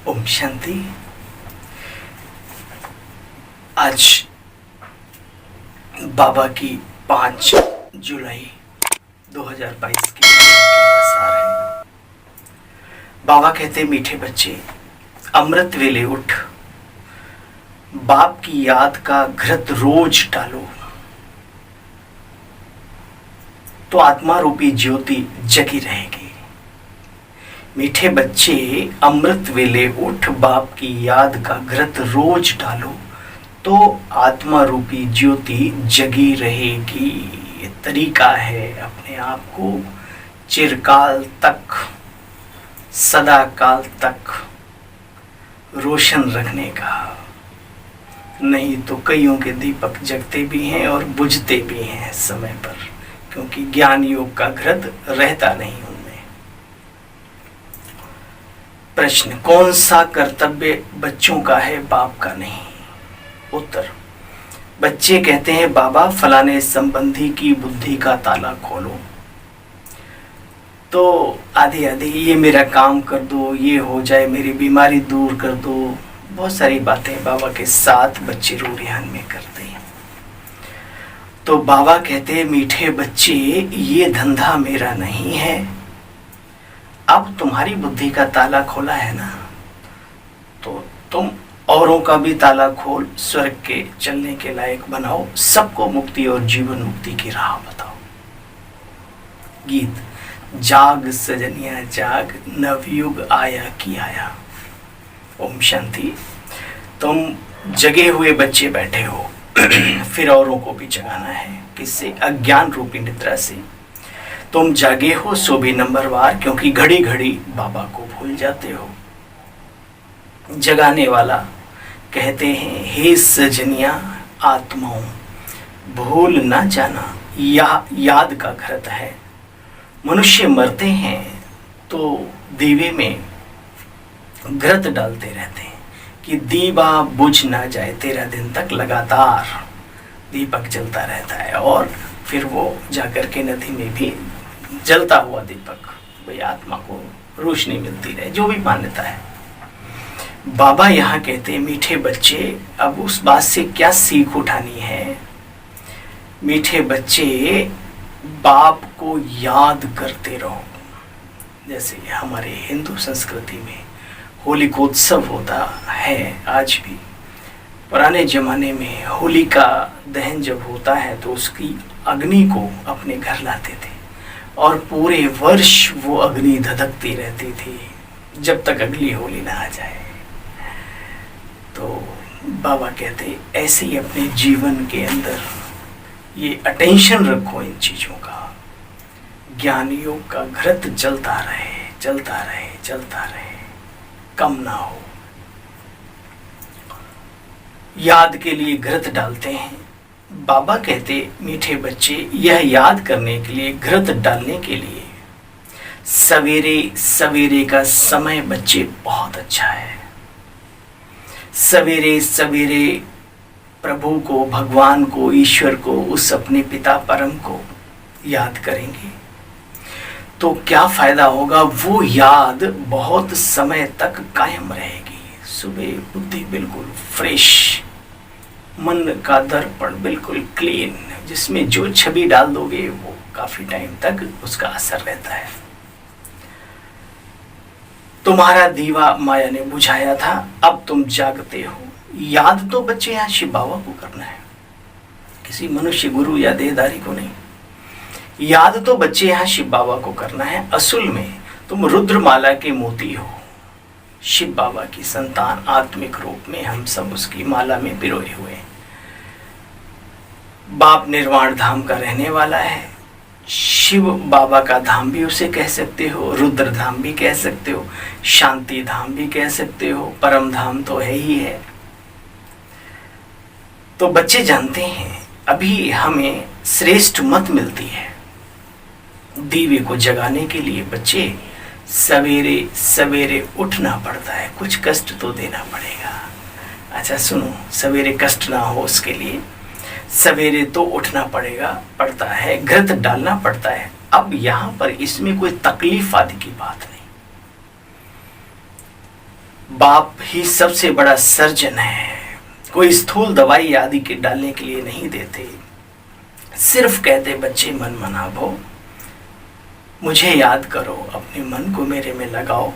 ओम शांति। आज बाबा की 5 जुलाई 2022 की प्रसार है। बाबा कहते मीठे बच्चे, अमृत वेले उठ, बाप की याद का घृत रोज डालो, तो आत्मा रूपी ज्योति जगी रहेगी। मीठे बच्चे, अमृत वेले उठ, बाप की याद का घृत रोज डालो, तो आत्मा रूपी ज्योति जगी रहेगी। ये तरीका है अपने आप को चिरकाल तक, सदा काल तक रोशन रखने का। नहीं तो कईयों के दीपक जगते भी हैं और बुझते भी हैं समय पर, क्योंकि ज्ञान योग का घृत रहता नहीं उनमें। प्रश्न, कौन सा कर्तव्य बच्चों का है, बाप का नहीं? उत्तर, बच्चे कहते हैं बाबा फलाने संबंधी की बुद्धि का ताला खोलो, तो आधे आधे ये मेरा काम कर दो, ये हो जाए, मेरी बीमारी दूर कर दो। बहुत सारी बातें बाबा के साथ बच्चे रूरियान में करते हैं। तो बाबा कहते मीठे बच्चे, ये धंधा मेरा नहीं है। अब तुम्हारी बुद्धि का ताला खोला है ना, तो तुम औरों का भी ताला खोल, स्वर्ग के चलने के लायक बनाओ, सबको मुक्ति और जीवन मुक्ति की राह बताओ। गीत, जाग सजनिया जाग, नवयुग आया की आया। ओम शांति। तुम जगे हुए बच्चे बैठे हो, फिर औरों को भी जगाना है। किससे? अज्ञान रूपी निद्रा से। तुम जागे हो सो भी नंबरवार, क्योंकि घड़ी घड़ी बाबा को भूल जाते हो। जगाने वाला कहते हैं, हे सजनिया आत्माओं, भूल ना जाना, याद का घृत है। मनुष्य मरते हैं तो दीवे में घृत डालते रहते हैं कि दीवा बुझ ना जाए। 13 दिन तक लगातार दीपक जलता रहता है, और फिर वो जाकर के नदी में भी जलता हुआ दीपक, भाई आत्मा को रोशनी मिलती रहे, जो भी मान्यता है। बाबा यहाँ कहते हैं मीठे बच्चे, अब उस बात से क्या सीख उठानी है? मीठे बच्चे, बाप को याद करते रहो। जैसे हमारे हिंदू संस्कृति में होलिकोत्सव होता है आज भी। पुराने जमाने में होलिका दहन जब होता है तो उसकी अग्नि को अपने घर लाते थे, और पूरे वर्ष वो अग्नि धधकती रहती थी जब तक अगली होली ना आ जाए। तो बाबा कहते ऐसे ही अपने जीवन के अंदर ये अटेंशन रखो इन चीज़ों का। ज्ञान योग का घृत जलता रहे, जलता रहे, जलता रहे, कम ना हो। याद के लिए घृत डालते हैं। बाबा कहते मीठे बच्चे, यह याद करने के लिए, घृत डालने के लिए सवेरे सवेरे का समय बच्चे बहुत अच्छा है। सवेरे सवेरे प्रभु को, भगवान को, ईश्वर को, उस अपने पिता परम को याद करेंगे तो क्या फायदा होगा? वो याद बहुत समय तक कायम रहेगी। सुबह बुद्धि बिल्कुल फ्रेश, मन का दर्पण बिल्कुल क्लीन, जिसमें जो छवि डाल दोगे वो काफी टाइम तक उसका असर रहता है। तुम्हारा दीवा माया ने बुझाया था, अब तुम जागते हो। याद तो बच्चे यहाँ शिव बाबा को करना है, किसी मनुष्य गुरु या देहधारी को नहीं। याद तो बच्चे यहाँ शिव बाबा को करना है। असल में तुम रुद्रमाला के मोती हो, शिव बाबा की संतान, आत्मिक रूप में हम सब उसकी माला में पिरोए हुए हैं। बाप निर्वाण धाम का रहने वाला है। शिव बाबा का धाम भी उसे कह सकते हो, रुद्र धाम भी कह सकते हो, शांति धाम भी कह सकते हो, परम धाम तो है ही है। तो बच्चे जानते हैं अभी हमें श्रेष्ठ मत मिलती है। दीवे को जगाने के लिए बच्चे सवेरे सवेरे उठना पड़ता है, कुछ कष्ट तो देना पड़ेगा। अच्छा सुनो, सवेरे कष्ट ना हो उसके लिए सवेरे तो उठना पड़ता है, घृत डालना पड़ता है। अब यहाँ पर इसमें कोई तकलीफ आदि की बात नहीं। बाप ही सबसे बड़ा सर्जन है। कोई स्थूल दवाई आदि के डालने के लिए नहीं देते, सिर्फ कहते बच्चे मन मना भो, मुझे याद करो, अपने मन को मेरे में लगाओ।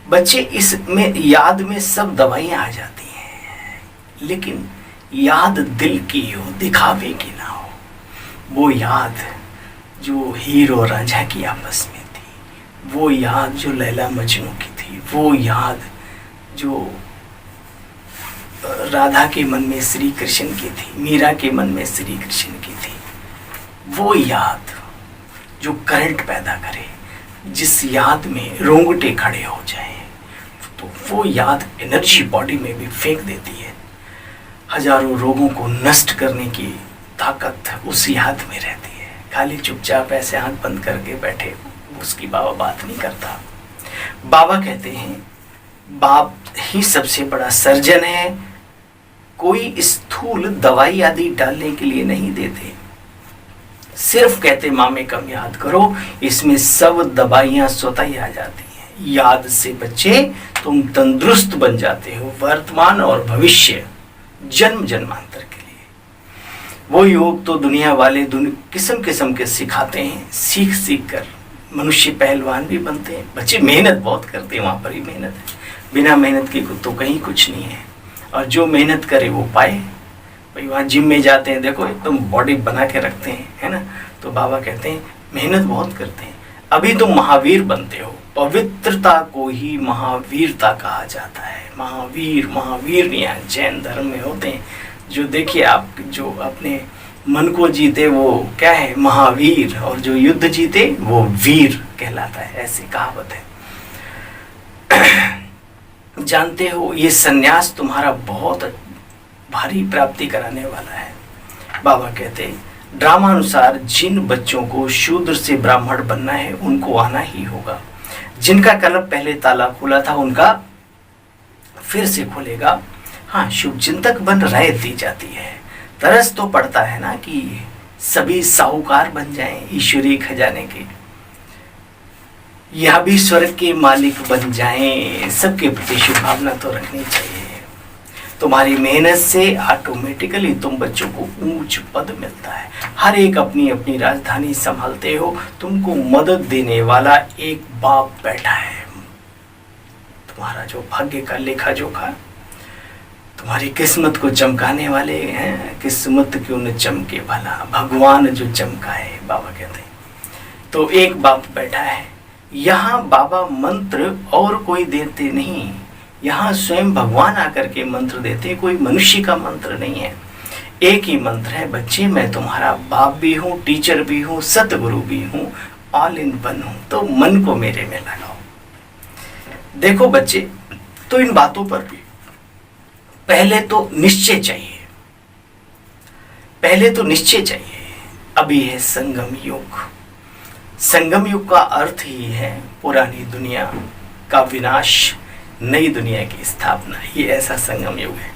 बच्चे इसमें याद में सब दवाइयां आ जाती हैं, लेकिन याद दिल की हो, दिखावे की ना हो। वो याद जो हीर और रांझा की आपस में थी, वो याद जो लैला मजनू की थी, वो याद जो राधा के मन में श्री कृष्ण की थी, मीरा के मन में श्री कृष्ण की थी, वो याद जो करंट पैदा करे, जिस याद में रोंगटे खड़े हो जाएं, तो वो याद एनर्जी बॉडी में भी फेंक देती है। हजारों रोगों को नष्ट करने की ताकत उस याद में रहती है। खाली चुपचाप ऐसे आंख बंद करके बैठे, उसकी बाबा बात नहीं करता। बाबा कहते हैं बाप ही सबसे बड़ा सर्जन है, कोई स्थूल दवाई आदि डालने के लिए नहीं देते, सिर्फ कहते माँ में कम याद करो, इसमें सब दवाइयां स्वतः ही आ जाती हैं। याद से बच्चे तुम तंदुरुस्त बन जाते हो, वर्तमान और भविष्य, जन्म जन्मांतर के लिए। वो योग तो दुनिया वाले किस्म किस्म के सिखाते हैं, सीख सीख कर मनुष्य पहलवान भी बनते हैं। बच्चे मेहनत बहुत करते हैं, वहां पर ही मेहनत है, बिना मेहनत के तो कहीं कुछ नहीं है। और जो मेहनत करे वो पाए। भाई वहाँ जिम में जाते हैं, देखो एकदम बॉडी बना के रखते हैं, है ना। तो बाबा कहते हैं मेहनत बहुत करते हैं, अभी तुम महावीर बनते हो। पवित्रता को ही महावीरता कहा जाता है। महावीर महावीर यहाँ जैन धर्म में होते हैं, जो देखिए आप जो अपने मन को जीते वो क्या है, महावीर, और जो युद्ध जीते वो वीर कहलाता है, ऐसी कहावत है। जानते हो ये सन्यास तुम्हारा बहुत भारी प्राप्ति कराने वाला है। बाबा कहते ड्रामा अनुसार जिन बच्चों को शूद्र से ब्राह्मण बनना है उनको आना ही होगा। जिनका कल्प पहले ताला खुला था उनका फिर से खुलेगा। हाँ, शुभ चिंतक बन राय दी जाती है। तरस तो पड़ता है ना कि सभी साहूकार बन जाएं ईश्वरीय खजाने के, यह भी स्वर्ग के मालिक बन जाएं। सबके प्रति शुभ भावना तो रखनी चाहिए। तुम्हारी मेहनत से ऑटोमेटिकली तुम बच्चों को ऊंच पद मिलता है। हर एक अपनी अपनी राजधानी संभालते हो, तुमको मदद देने वाला एक बाप बैठा है। तुम्हारा जो भाग्य का लेखा जोखा, तुम्हारी किस्मत को चमकाने वाले हैं। किस्मत क्यों न चमके भला, भगवान जो चमकाए, बाबा कहते हैं। तो एक बाप बैठा है यहाँ। बाबा मंत्र और कोई देते नहीं, यहाँ स्वयं भगवान आकर के मंत्र देते, कोई मनुष्य का मंत्र नहीं है। एक ही मंत्र है, बच्चे मैं तुम्हारा बाप भी हूँ, टीचर भी हूँ, सतगुरु भी हूँ, ऑल इन वन हूँ, तो मन को मेरे में लगाओ। देखो बच्चे, तो इन बातों पर भी पहले तो निश्चय चाहिए, पहले तो निश्चय चाहिए। अभी है संगम युग। संगम युग का अर्थ ही है पुरानी दुनिया का विनाश, नई दुनिया की स्थापना। ये ऐसा संगम युग है,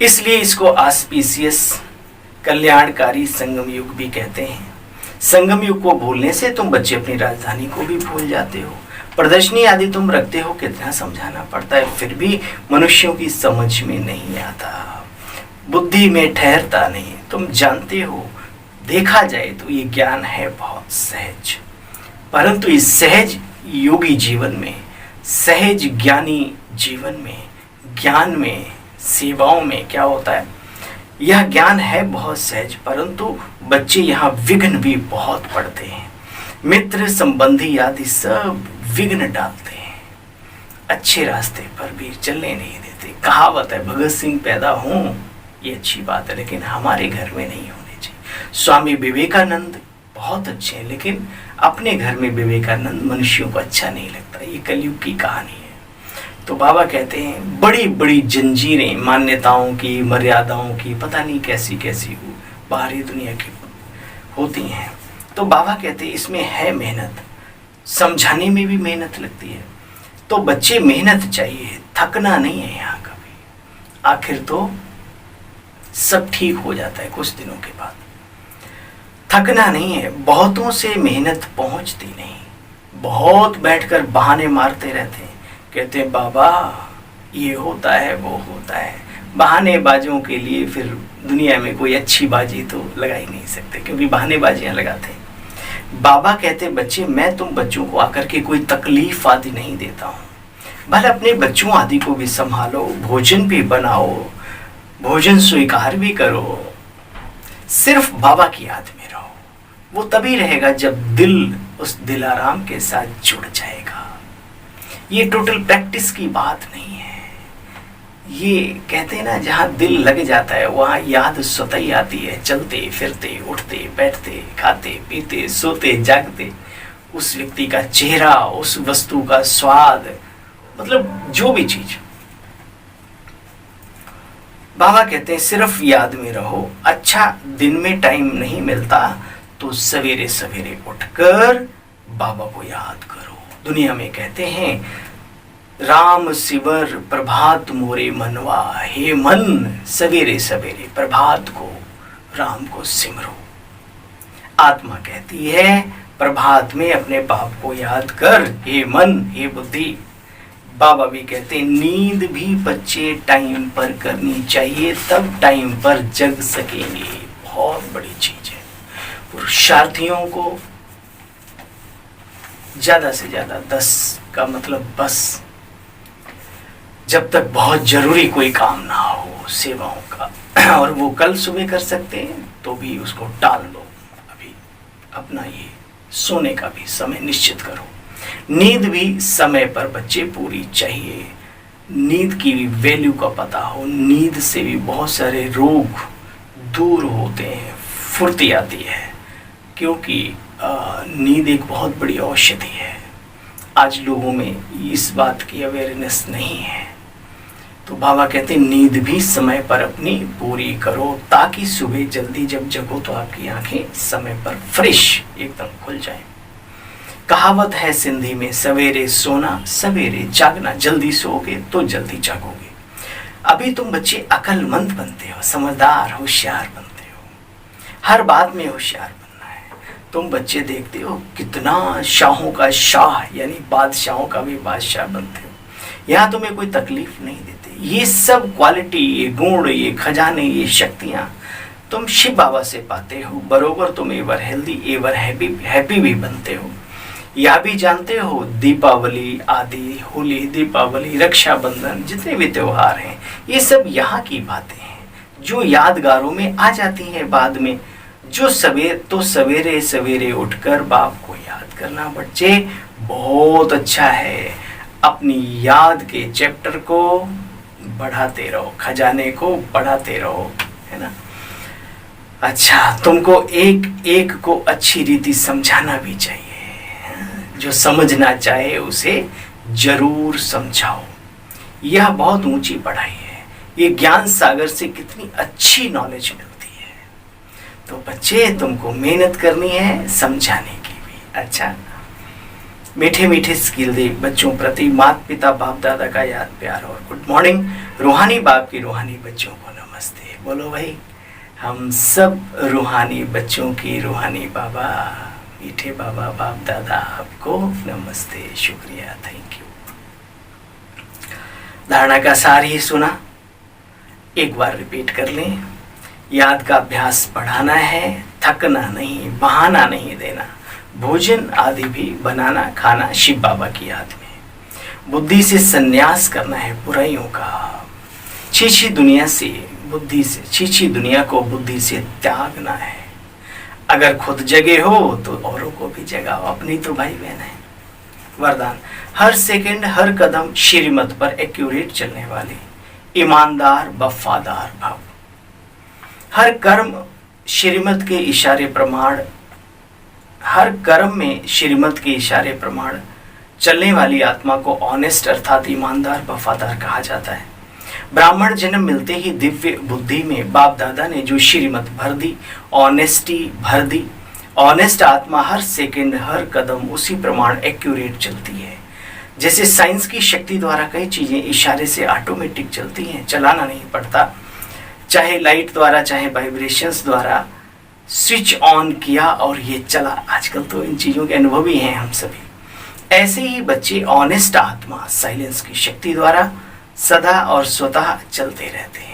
इसलिए इसको ऑस्पिशियस कल्याणकारी संगम युग भी कहते हैं। संगम युग को भूलने से तुम बच्चे अपनी राजधानी को भी भूल जाते हो। प्रदर्शनी आदि तुम रखते हो, कितना समझाना पड़ता है, फिर भी मनुष्यों की समझ में नहीं आता, बुद्धि में ठहरता नहीं। तुम जानते हो, देखा जाए तो ये ज्ञान है बहुत सहज, परंतु इस सहज योगी जीवन में, सहज ज्ञानी जीवन में, ज्ञान में, सेवाओं में क्या होता है, यह ज्ञान है बहुत सहज, परंतु बच्चे यहाँ विघ्न भी बहुत पड़ते हैं। मित्र संबंधी आदि सब विघ्न डालते हैं, अच्छे रास्ते पर भी चलने नहीं देते। कहावत है भगत सिंह पैदा हों, ये अच्छी बात है, लेकिन हमारे घर में नहीं होने चाहिए। स्वामी विवेकानंद बहुत अच्छे हैं, लेकिन अपने घर में विवेकानंद मनुष्यों को अच्छा नहीं लगता। ये कलयुग की कहानी है। तो बाबा कहते हैं बड़ी बड़ी जंजीरें मान्यताओं की, मर्यादाओं की, पता नहीं कैसी कैसी बाहरी दुनिया की होती हैं। तो बाबा कहते हैं इसमें है मेहनत, समझाने में भी मेहनत लगती है। तो बच्चे मेहनत चाहिए, थकना नहीं है यहाँ कभी। आखिर तो सब ठीक हो जाता है कुछ दिनों के बाद। थकना नहीं है, बहुतों से मेहनत पहुंचती नहीं, बहुत बैठकर बहाने मारते रहते हैं कहते हैं बाबा ये होता है वो होता है। बहानेबाजों के लिए फिर दुनिया में कोई अच्छी बाजी तो लगा ही नहीं सकते, क्योंकि बहानेबाजियां लगाते हैं। बाबा कहते बच्चे मैं तुम बच्चों को आकर के कोई तकलीफ आदि नहीं देता हूँ, भले अपने बच्चों आदि को भी संभालो, भोजन भी बनाओ, भोजन स्वीकार भी करो, सिर्फ बाबा की याद में रहो। वो तभी रहेगा जब दिल उस दिलाराम के साथ जुड़ जाएगा। ये टोटल प्रैक्टिस की बात नहीं है। ये कहते हैं ना, जहाँ दिल लग जाता है वहाँ याद स्वतः ही आती है। चलते फिरते, उठते बैठते, खाते पीते, सोते जागते, उस व्यक्ति का चेहरा, उस वस्तु का स्वाद, मतलब जो भी चीज। बाबा कहते हैं सिर्फ याद में रहो। अच्छा दिन में टाइम नहीं मिलता तो सवेरे सवेरे उठकर बाबा को याद करो। दुनिया में कहते हैं राम सिवर प्रभात मोरे मनवा, हे मन सवेरे सवेरे प्रभात को राम को सिमरो। आत्मा कहती है प्रभात में अपने बाप को याद कर, हे मन हे बुद्धि। बाबा भी कहते हैं नींद भी बच्चे टाइम पर करनी चाहिए, तब टाइम पर जग सकेंगे। बहुत बड़ी चीज है। पुरुषार्थियों को ज्यादा से ज्यादा 10 का मतलब बस, जब तक बहुत जरूरी कोई काम ना हो सेवाओं का और वो कल सुबह कर सकते हैं तो भी उसको टाल लो। अभी अपना ये सोने का भी समय निश्चित करो। नींद भी समय पर बच्चे पूरी चाहिए। नींद की भी वैल्यू का पता हो। नींद से भी बहुत सारे रोग दूर होते हैं, फुर्ती आती है, क्योंकि नींद एक बहुत बड़ी औषधि है। आज लोगों में इस बात की अवेयरनेस नहीं है। तो बाबा कहते हैं नींद भी समय पर अपनी पूरी करो, ताकि सुबह जल्दी जब जगो तो आपकी आंखें समय पर फ्रेश एकदम खुल जाएं। कहावत है सिंधी में, सवेरे सोना सवेरे जागना, जल्दी सोओगे तो जल्दी जागोगे। अभी तुम बच्चे अक्लमंद बनते हो, समझदार होशियार बनते हो, हर बात में होशियार बनना है। तुम बच्चे देखते हो कितना शाहों का शाह यानी बादशाहों का भी बादशाह बनते हो। यहाँ तुम्हें कोई तकलीफ नहीं देते। ये सब क्वालिटी, ये गुण, ये खजाने, ये शक्तियाँ तुम शिव बाबा से पाते हो। बरोबर तुम एवर हेल्दी एवर हैप्पी भी बनते हो। यह भी जानते हो दीपावली आदि, होली, दीपावली, रक्षाबंधन, जितने भी त्योहार हैं ये सब यहाँ की बातें हैं जो यादगारों में आ जाती हैं बाद में। जो सवेरे सवेरे उठकर बाप को याद करना बच्चे बहुत अच्छा है। अपनी याद के चैप्टर को बढ़ाते रहो, खजाने को बढ़ाते रहो, है ना। अच्छा तुमको एक एक को अच्छी रीति समझाना भी चाहिए। जो समझना चाहे उसे जरूर समझाओ। यह बहुत ऊंची पढ़ाई है। ये ज्ञान सागर से कितनी अच्छी नॉलेज मिलती है। तो बच्चे तुमको मेहनत करनी है समझाने की भी। अच्छा मीठे मीठे स्किल दे बच्चों प्रति माता पिता बाप दादा का याद प्यार और गुड मॉर्निंग। रूहानी बाप की रूहानी बच्चों को नमस्ते। बोलो भाई हम सब रूहानी बच्चों की रूहानी बाबा, मीठे बाबा बाप दादा आपको नमस्ते, शुक्रिया, थैंक यू। धारणा का सार ही सुना, एक बार रिपीट कर लें। याद का अभ्यास बढ़ाना है, थकना नहीं, बहाना नहीं देना। भोजन आदि भी बनाना खाना शिव बाबा की याद में। बुद्धि से संन्यास करना है बुराइयों का। छीछी दुनिया से बुद्धि से, छीछी दुनिया को बुद्धि से त्यागना है। अगर खुद जगे हो तो औरों को भी जगाओ, अपनी तो भाई बहन है। वरदान हर सेकंड हर कदम श्रीमत पर एक्यूरेट चलने वाले, ईमानदार वफादार भाव। हर कर्म श्रीमत के इशारे प्रमाण, हर कर्म में श्रीमत के इशारे प्रमाण चलने वाली आत्मा को ऑनेस्ट अर्थात ईमानदार वफादार कहा जाता है। ब्राह्मण जन्म मिलते ही दिव्य बुद्धि में बाप दादा ने जो श्रीमत भर दी, ऑनेस्टी भर दी। ऑनेस्ट आत्मा हर सेकंड हर कदम उसी प्रमाण एक्यूरेट चलती है। जैसे साइंस की शक्ति द्वारा कई चीजें इशारे से ऑटोमेटिक चलती हैं, चलाना नहीं पड़ता। चाहे लाइट द्वारा चाहे वाइब्रेशंस द्वारा स्विच ऑन किया और ये चला। आजकल तो इन चीज़ों के अनुभवी हैं हम सभी। ऐसे ही बच्चे ऑनेस्ट आत्मा साइलेंस की शक्ति द्वारा सदा और स्वतः चलते रहते हैं।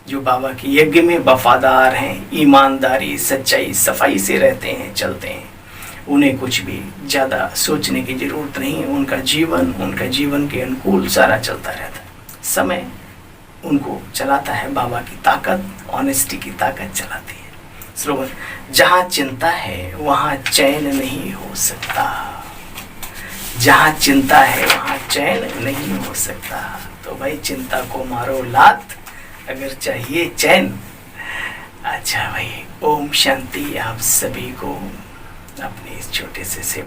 जो बाबा के यज्ञ में वफादार हैं, ईमानदारी, सच्चाई, सफाई से रहते हैं, चलते हैं, उन्हें कुछ भी ज़्यादा सोचने की ज़रूरत नहीं। उनका जीवन के अनुकूल सारा चलता रहता है। समय उनको चलाता है, बाबा की ताकत, ऑनेस्टी की ताकत चलाती है। श्रोमण, जहाँ चिंता है वहाँ चैन नहीं हो सकता। जहाँ चिंता है वहाँ चैन नहीं हो सकता। तो भाई चिंता को मारो लात, अगर चाहिए चैन। अच्छा भाई, ओम शांति आप सभी को अपने इस छोटे से